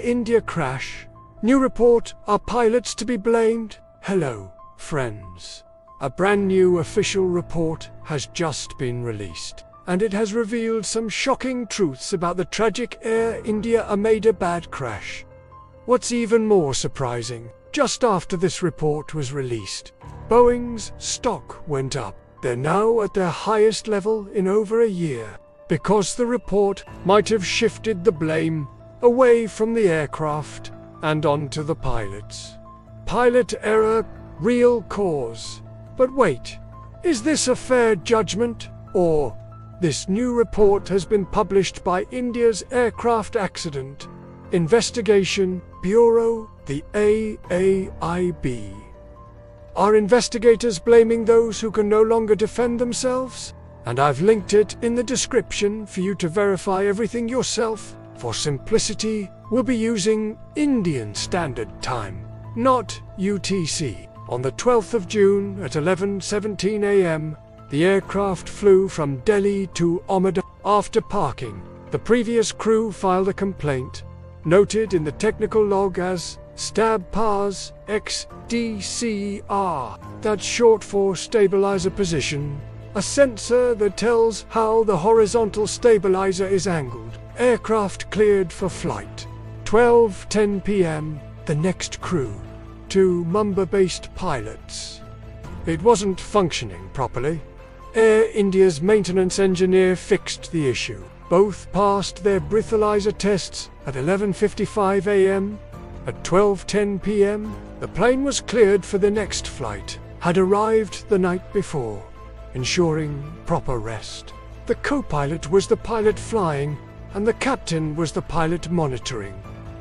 Air India crash. New report, are pilots to be blamed? Hello, friends. A brand new official report has just been released, and it has revealed some shocking truths about the tragic Air India Ahmedabad crash. What's even more surprising, just after this report was released, Boeing's stock went up. They're now at their highest level in over a year, because the report might have shifted the blame away from the aircraft and onto the pilots. Pilot error, real cause. But wait, is this a fair judgment? Or this new report has been published by India's Aircraft Accident Investigation Bureau, the AAIB. Are investigators blaming those who can no longer defend themselves? And I've linked it in the description for you to verify everything yourself. For simplicity, we'll be using Indian Standard Time, not UTC. On the 12th of June at 11:17 a.m., the aircraft flew from Delhi to Ahmedabad. After parking, the previous crew filed a complaint, noted in the technical log as STAB-PAS XDCR. That's short for stabilizer position, a sensor that tells how the horizontal stabilizer is angled. Aircraft cleared for flight. 12:10 p.m., the next crew. 2 Mumbai-based pilots. It wasn't functioning properly. Air India's maintenance engineer fixed the issue. Both passed their breathalyzer tests at 11:55 a.m. At 12:10 p.m., the plane was cleared for the next flight, had arrived the night before, ensuring proper rest. The co-pilot was the pilot flying, and the captain was the pilot monitoring.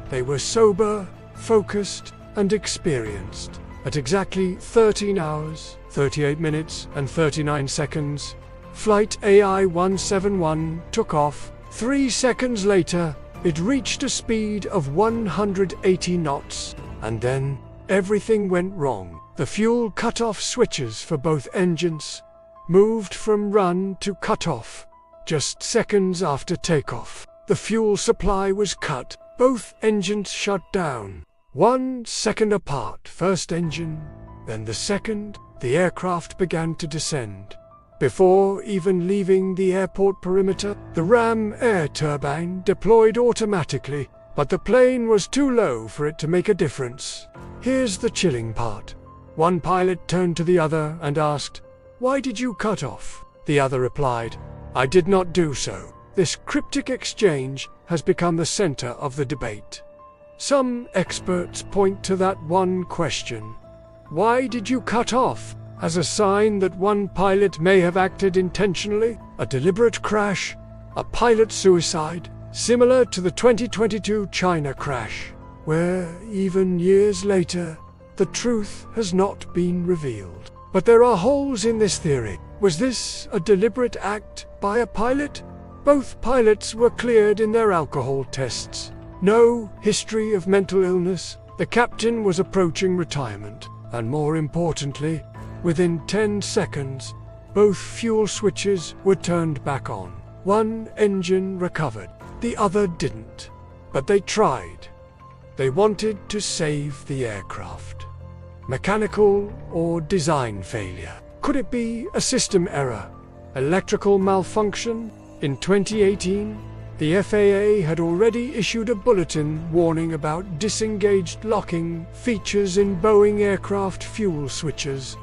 They were sober, focused, and experienced. At exactly 13 hours, 38 minutes, and 39 seconds, flight AI171 took off. 3 seconds later, it reached a speed of 180 knots, and then everything went wrong. The fuel cut-off switches for both engines moved from run to cut-off. Just seconds after takeoff, the fuel supply was cut. Both engines shut down. 1 second apart, first engine, then the second. The aircraft began to descend. Before even leaving the airport perimeter, the ram air turbine deployed automatically, but the plane was too low for it to make a difference. Here's the chilling part. One pilot turned to the other and asked, "Why did you cut off?" The other replied, "I did not do so." This cryptic exchange has become the center of the debate. Some experts point to that one question: why did you cut off? As a sign that one pilot may have acted intentionally, a deliberate crash, a pilot suicide, similar to the 2022 China crash, where even years later, the truth has not been revealed. But there are holes in this theory. Was this a deliberate act by a pilot? Both pilots were cleared in their alcohol tests. No history of mental illness. The captain was approaching retirement, and more importantly, within 10 seconds, both fuel switches were turned back on. One engine recovered, the other didn't. But they tried. They wanted to save the aircraft. Mechanical or design failure? Could it be a system error? Electrical malfunction? In 2018, the FAA had already issued a bulletin warning about disengaged locking features in Boeing aircraft fuel switches,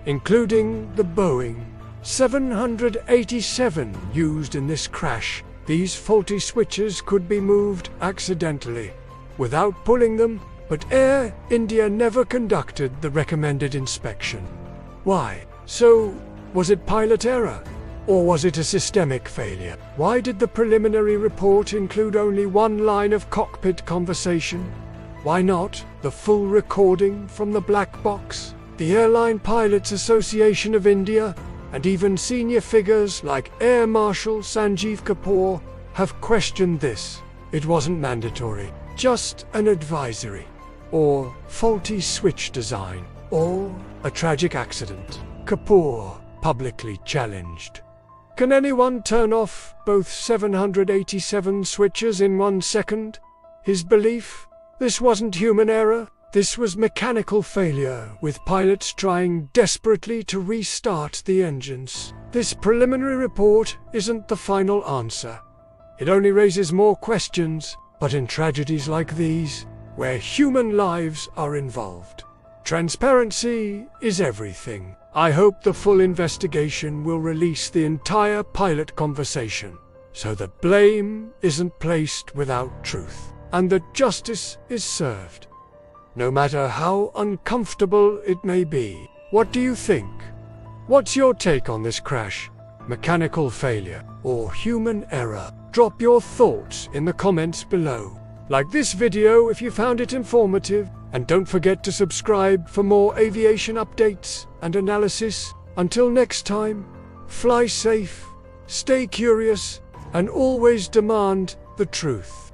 including the Boeing 787 used in this crash. These faulty switches could be moved accidentally, without pulling them, but Air India never conducted the recommended inspection. Why? So, was it pilot error? Or was it a systemic failure? Why did the preliminary report include only one line of cockpit conversation? Why not the full recording from the black box? The Airline Pilots Association of India, and even senior figures like Air Marshal Sanjeev Kapoor, have questioned this. It wasn't mandatory, just an advisory, or faulty switch design, or a tragic accident. Kapoor publicly challenged. Can anyone turn off both 787 switches in 1 second? His belief? This wasn't human error. This was mechanical failure, with pilots trying desperately to restart the engines. This preliminary report isn't the final answer. It only raises more questions, but in tragedies like these, where human lives are involved, transparency is everything. I hope the full investigation will release the entire pilot conversation, so that blame isn't placed without truth, and that justice is served. No matter how uncomfortable it may be. What do you think? What's your take on this crash? Mechanical failure or human error? Drop your thoughts in the comments below. Like this video if you found it informative, and don't forget to subscribe for more aviation updates and analysis. Until next time, fly safe, stay curious, and always demand the truth.